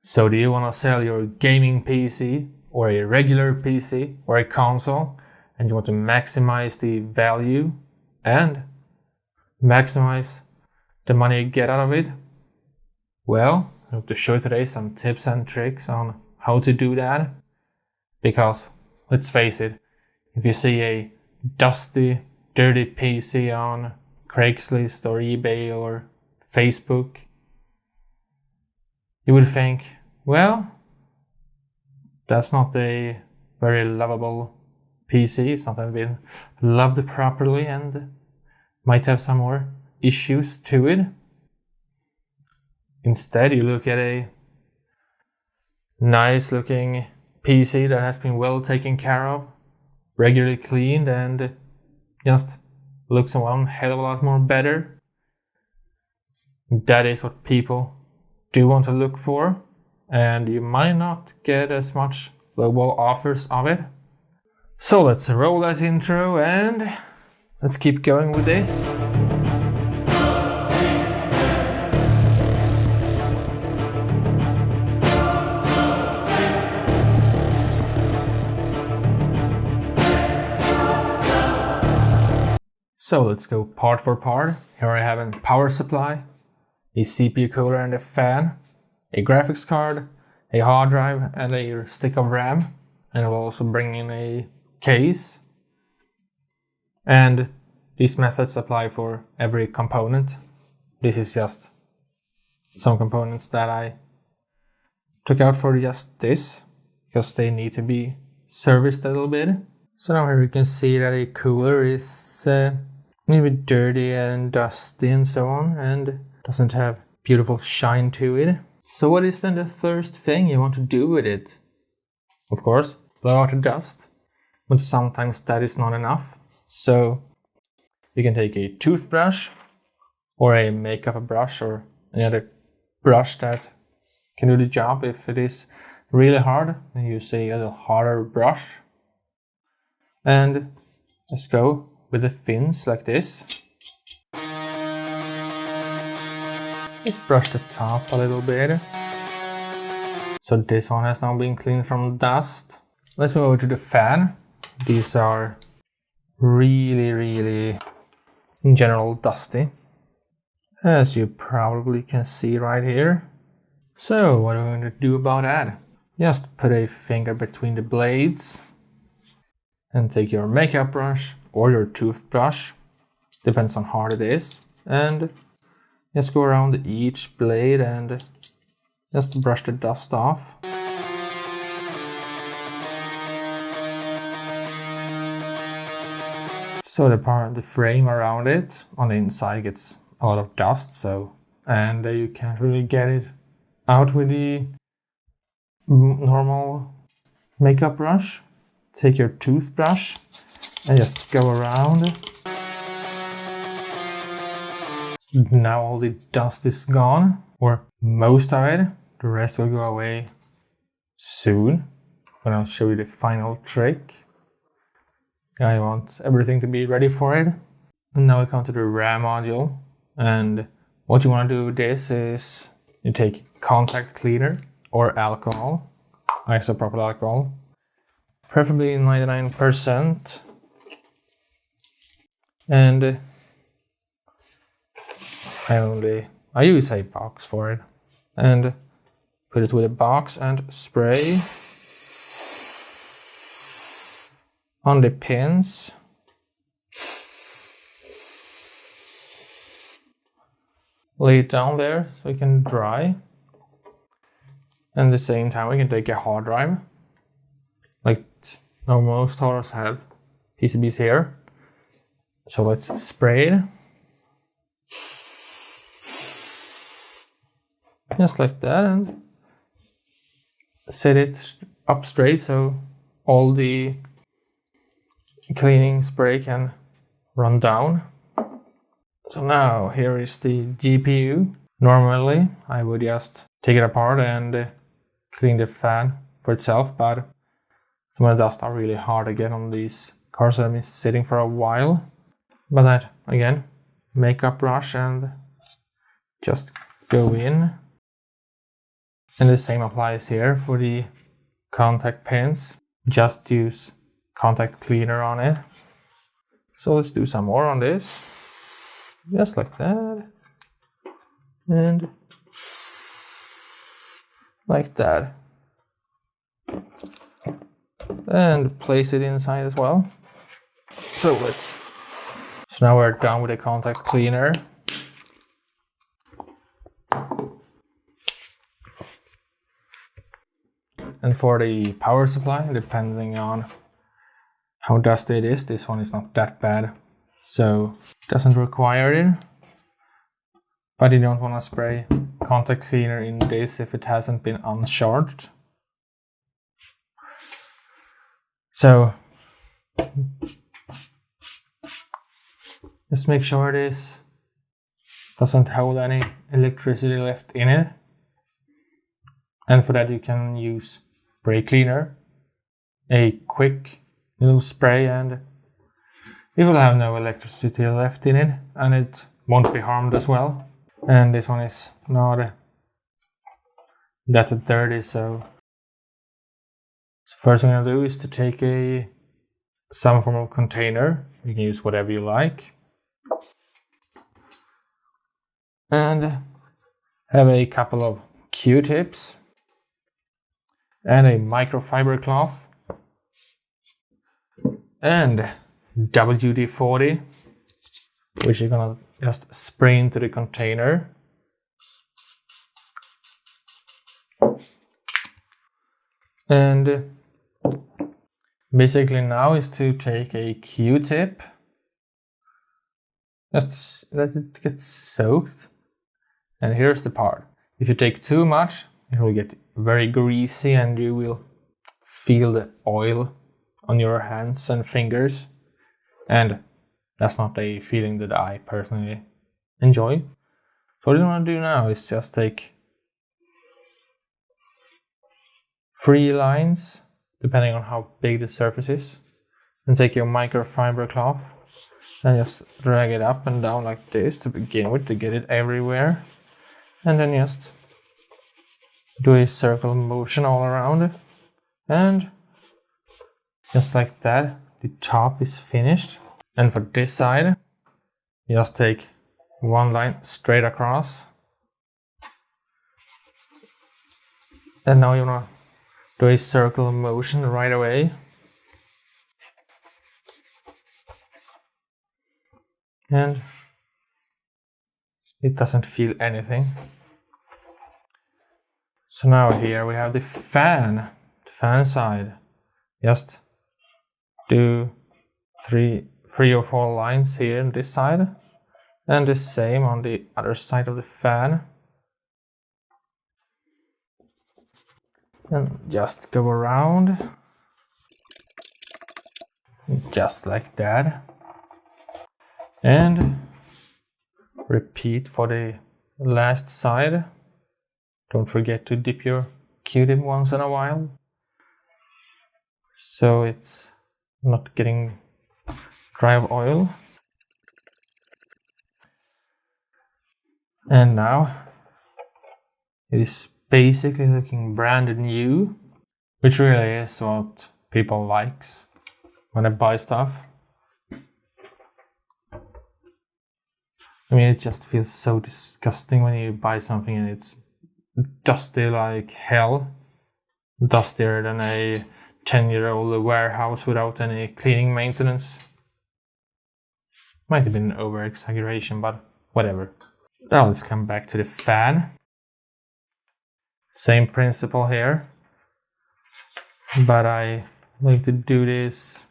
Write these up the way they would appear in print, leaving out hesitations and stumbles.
So do you want to sell your gaming PC or a regular PC or a console, and you want to maximize the value and maximize the money you get out of it? Well, I hope to show you today some tips and tricks on how to do that. Because let's face it, if you see a dusty, dirty PC on Craigslist or eBay or Facebook, you would think, well, that's not a very lovable PC. It's not been loved properly and might have some more issues to it. Instead, you look at a nice looking PC that has been well taken care of, regularly cleaned, and just looks one hell of a lot more better. That is what people do want to look for, and you might not get as much lowball offers of it. So let's roll that intro and let's keep going with this. So let's go part for part. Here I have a power supply, a CPU cooler and a fan, a graphics card, a hard drive and a stick of RAM, and I'll also bring in a case. And these methods apply for every component. This is just some components that I took out for just this, because they need to be serviced a little bit. So now here you can see that a cooler is maybe dirty and dusty and so on, and doesn't have beautiful shine to it. So what is then the first thing you want to do with it? Of course, blow out the dust, but sometimes that is not enough. So you can take a toothbrush or a makeup brush or any other brush that can do the job. If it is really hard, then use a little harder brush. And let's go with the fins like this. Just brush the top a little bit. So this one has now been cleaned from dust. Let's move over to the fan. These are really, in general, dusty, as you probably can see right here. So what are we going to do about that? Just put a finger between the blades and take your makeup brush or your toothbrush, depends on how hard it is, and just go around each blade and just brush the dust off. So the frame around it on the inside gets a lot of dust, and you can't really get it out with the normal makeup brush. Take your toothbrush and just go around. Now all the dust is gone, or most of it. The rest will go away soon when I'll show you the final trick. I want everything to be ready for it. And now we come to the RAM module, and what you want to do with this is you take contact cleaner or alcohol, isopropyl alcohol, preferably 99%, and I use a box for it, and put it with a box and spray on the pins. Lay it down there so it can dry, and at the same time we can take a hard drive. Like now most hard drives have PCBs here. So let's spray it. Just like that, and set it up straight so all the cleaning spray can run down. So now here is the GPU. Normally I would just take it apart and clean the fan for itself, but some of the dust are really hard to get on these cards that have been sitting for a while. But that again, makeup brush and just go in And the same applies here for the contact pins. Just use contact cleaner on it. So let's do some more on this. Just like that. And like that. And place it inside as well. So now we're done with the contact cleaner. And for the power supply, depending on how dusty it is, this one is not that bad, so it doesn't require it. But you don't want to spray contact cleaner in this if it hasn't been uncharged. So just make sure this doesn't hold any electricity left in it. And for that you can use brake cleaner, a quick little spray, and it will have no electricity left in it, and it won't be harmed as well. And this one is not that dirty, so first thing I'm gonna do is to take some form of container. You can use whatever you like, and have a couple of Q-tips and a microfiber cloth and WD-40, which you're gonna just spray into the container. And basically now is to take a Q-tip, just let it get soaked. And here's the part: if you take too much, it will get very greasy and you will feel the oil on your hands and fingers, and that's not a feeling that I personally enjoy. So what you want to do now is just take 3 lines, depending on how big the surface is, and take your microfiber cloth and just drag it up and down like this to begin with, to get it everywhere, and then just do a circle motion all around it, and just like that, the top is finished. And for this side, just take 1 line straight across, and now you wanna do a circle motion right away. And it doesn't feel anything. So now here we have the fan side. Just do three or 4 lines here on this side, and the same on the other side of the fan. And just go around, just like that. And repeat for the last side. Don't forget to dip your Q-tip once in a while, so it's not getting dry of oil. And now it is basically looking brand new, which really is what people likes when they buy stuff. I mean, it just feels so disgusting when you buy something and it's dusty like hell. Dustier than a 10-year-old warehouse without any cleaning maintenance. Might have been an over-exaggeration, but whatever. Now let's come back to the fan. Same principle here, but I like to do this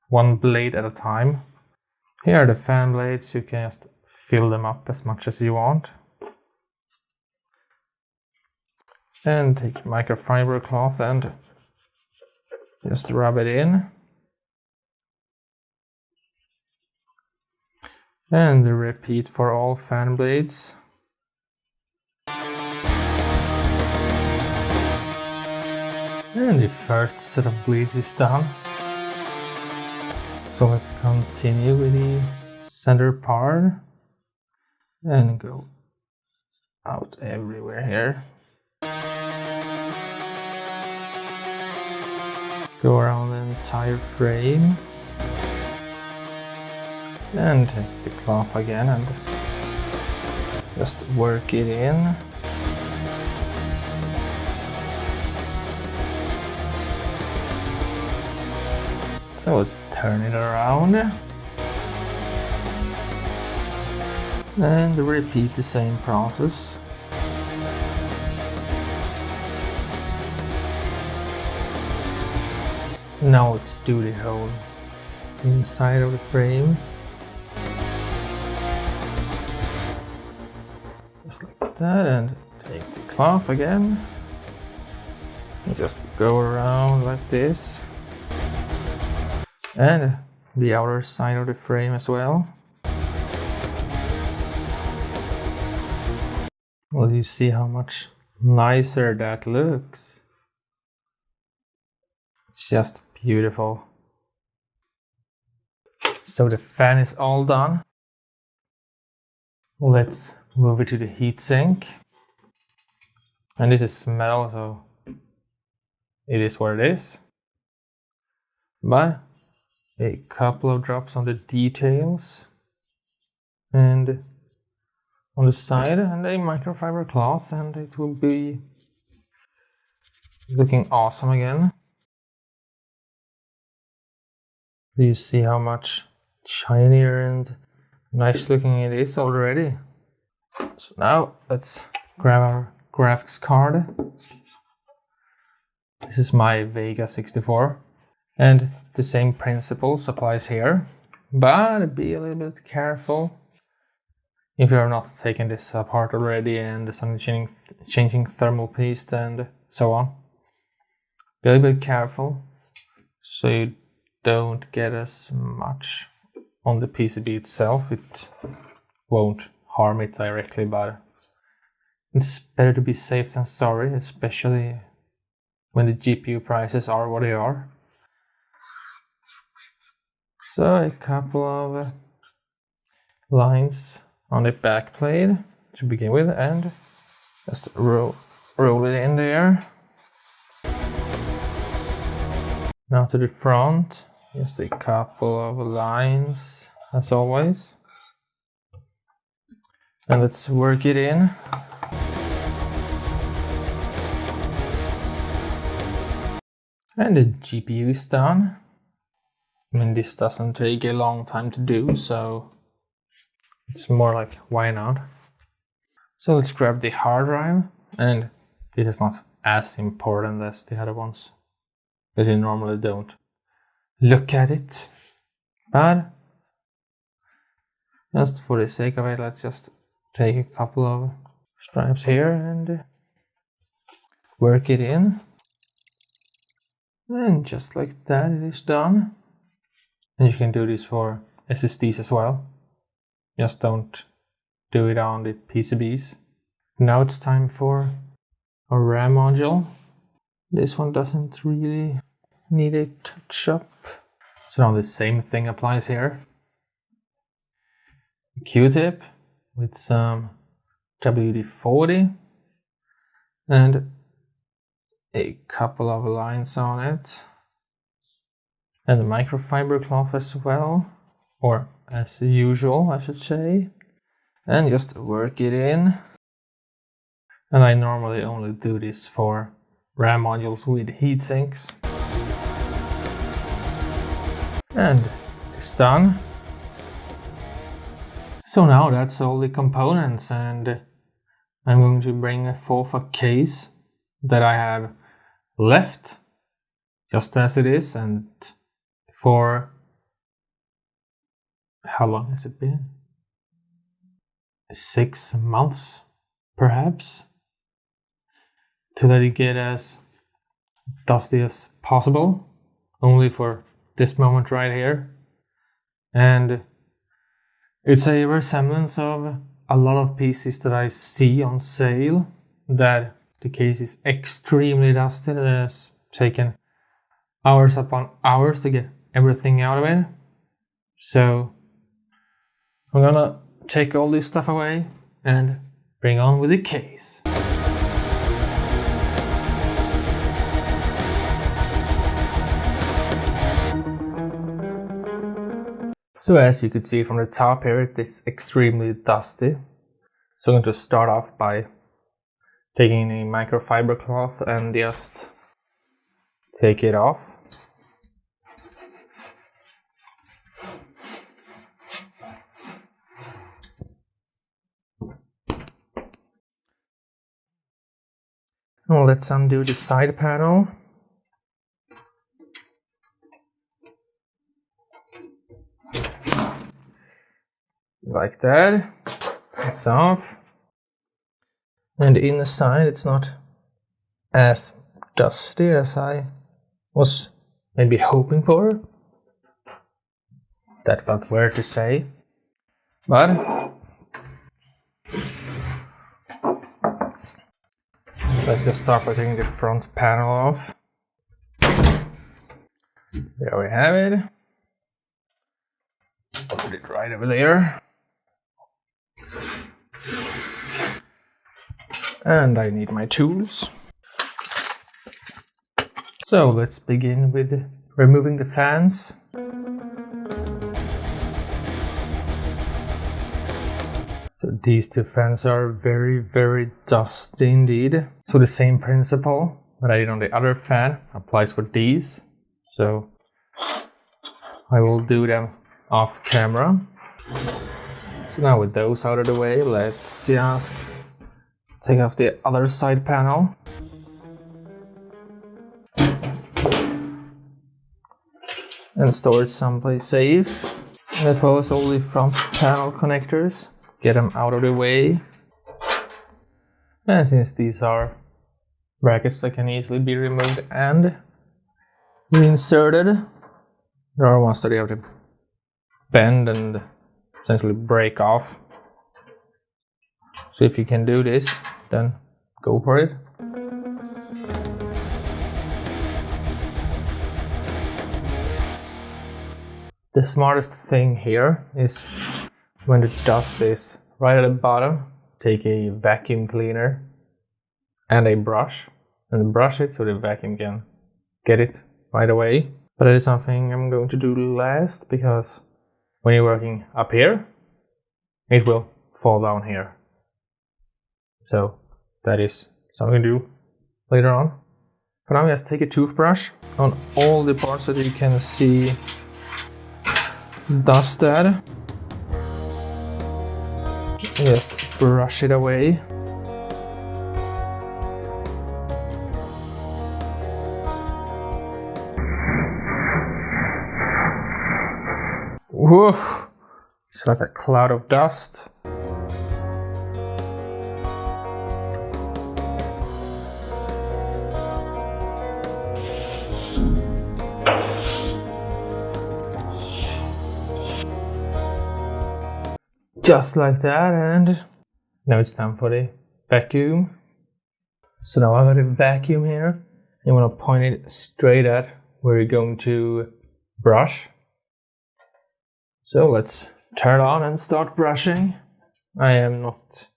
1 blade at a time. Here are the fan blades. You can just fill them up as much as you want. And take microfiber cloth and just rub it in. And repeat for all fan blades. And the first set of blades is done. So let's continue with the center part and go out everywhere here. go around the entire frame and take the cloth again and just work it in. So let's turn it around and repeat the same process. Now let's do the whole inside of the frame. Just like that, and take the cloth again. And just go around like this. And the outer side of the frame as well. Well, you see how much nicer that looks. It's just beautiful. So the fan is all done. Let's move it to the heatsink. And this is metal, so it is what it is. But a couple of drops on the details and on the side, and a microfiber cloth, and it will be looking awesome again. You see how much shinier and nice looking it is already. So now let's grab our graphics card. This is my Vega 64. And the same principles applies here, but be a little bit careful if you're not taking this apart already and changing thermal paste and so on. Be a little bit careful so you don't get as much on the PCB itself. It won't harm it directly, but it's better to be safe than sorry, especially when the GPU prices are what they are. So a couple of lines on the back plate to begin with, and just roll it in there. Now to the front, just a couple of lines as always. And let's work it in. And the GPU is done. I mean, this doesn't take a long time to do, so it's more like, why not? So let's grab the hard drive, and it is not as important as the other ones, but you normally don't look at it. But just for the sake of it, let's just take a couple of stripes here and work it in. And just like that, it is done. And you can do this for SSDs as well. Just don't do it on the PCBs. Now it's time for a RAM module. This one doesn't really need a touch up. So now the same thing applies here. A Q-tip with some WD-40 and a couple of lines on it. And the microfiber cloth as well, or as usual I should say, and just work it in. And I normally only do this for RAM modules with heat sinks. And it's done. So now that's all the components, and I'm going to bring forth a case that I have left just as it is, and for how long has it been? 6 months, perhaps, to let it get as dusty as possible, only for this moment right here. And it's a resemblance of a lot of PCs that I see on sale, that the case is extremely dusty, that has taken hours upon hours to get everything out of it. So I'm gonna take all this stuff away and bring on with the case. So as you could see from the top here, it is extremely dusty. So I'm going to start off by taking a microfiber cloth and just take it off. Well, let's undo the side panel. Like that. It's off. And inside it's not as dusty as I was maybe hoping for. That felt weird to say. But let's just start by taking the front panel off. There we have it. I'll put it right over there. And I need my tools. So let's begin with removing the fans. So these two fans are very, very dusty indeed. So the same principle that I did on the other fan applies for these. So I will do them off camera. So now with those out of the way, let's just take off the other side panel. And store it someplace safe. As well as all the front panel connectors. Get them out of the way. And since these are brackets that can easily be removed and reinserted, there are ones that you have to bend and essentially break off. So if you can do this, then go for it. The smartest thing here is when the dust is right at the bottom, take a vacuum cleaner and a brush and brush it so the vacuum can get it right away. But that is something I'm going to do last, because when you're working up here, it will fall down here. So that is something to do later on. For now, just take a toothbrush on all the parts that you can see dusted. Just brush it away. Whoa! It's like a cloud of dust. Just like that, and now it's time for the vacuum. So now I've got a vacuum here. You want to point it straight at where you're going to brush. So let's turn on and start brushing. I am not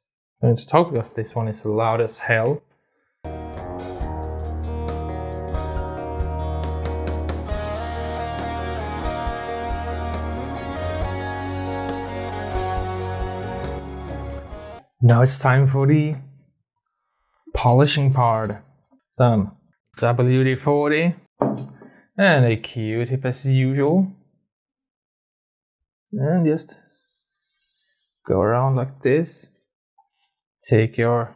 going to talk because this one is loud as hell. Now it's time for the polishing part. Some WD-40 and a Q-tip as usual. And just go around like this. Take your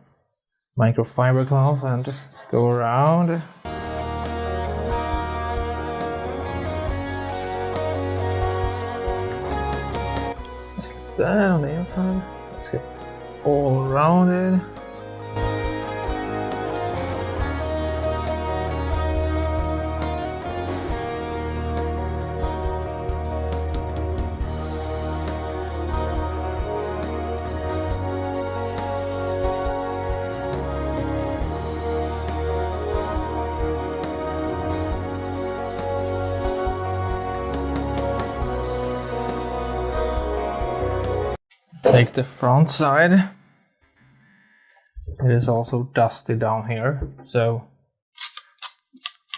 microfiber cloth and go around. Just like that on the inside. Let's get all around it. Take the front side. It is also dusty down here, so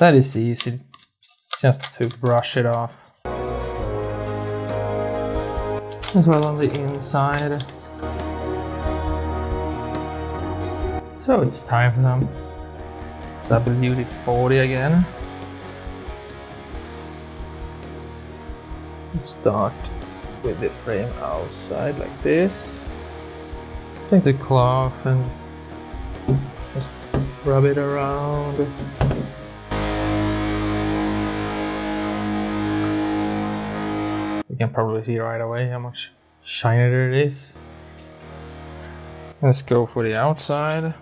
that is easy, just to brush it off. as well on the inside. So it's time for some WD-40 again. Let's start with the frame outside like this. Take the cloth and just rub it around. You can probably see right away how much shinier it is. Let's go for the outside.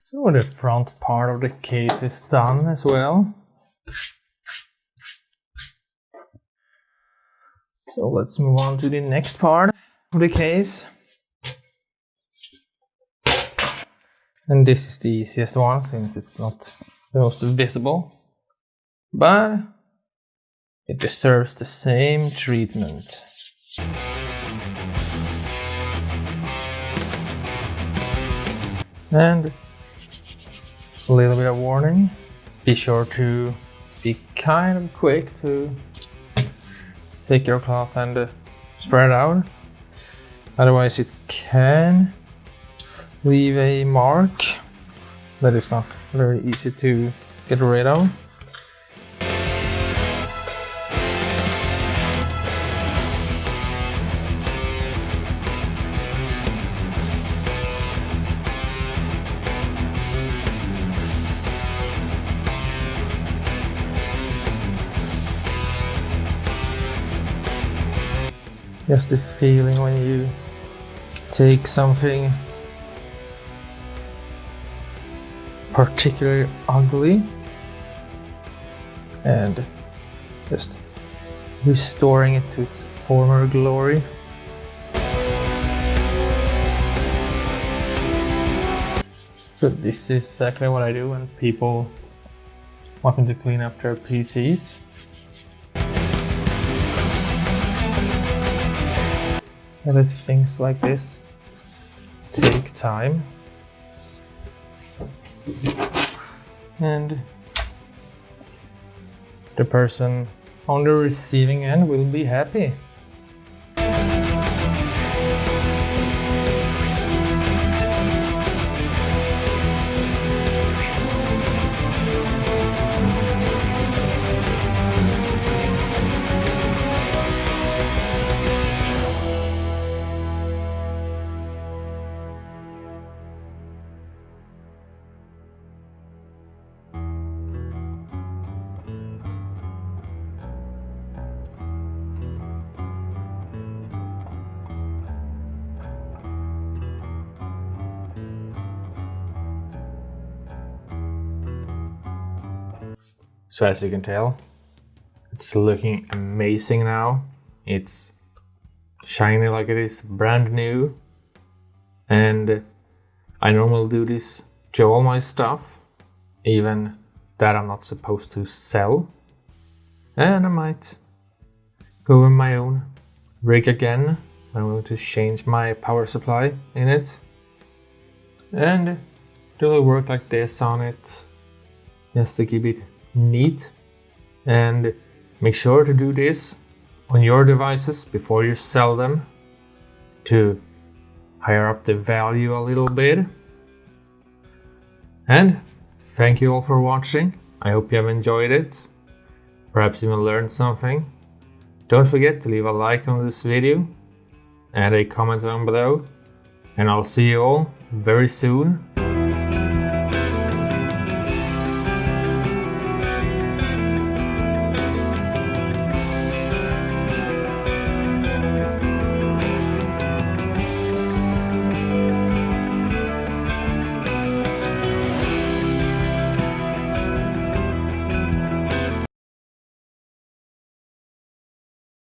So the front part of the case is done as well. So let's move on to the next part of the case. And this is the easiest one since it's not the most visible. But it deserves the same treatment. And a little bit of warning, be sure to be kind of quick to take your cloth and spread it out. Otherwise it can leave a mark that is not very easy to get rid of. Just the feeling when you take something particularly ugly and just restoring it to its former glory. So this is exactly what I do when people want me to clean up their PCs. And things like this take time, and the person on the receiving end will be happy. So as you can tell, it's looking amazing now. It's shiny like it is brand new. And I normally do this to all my stuff, even that I'm not supposed to sell. And I might go in my own rig again. I'm going to change my power supply in it. And do a little work like this on it, just to keep it neat. And make sure to do this on your devices before you sell them to higher up the value a little bit. And thank you all for watching. I hope you have enjoyed it. Perhaps even learned something. Don't forget to leave a like on this video and a comment down below. And I'll see you all very soon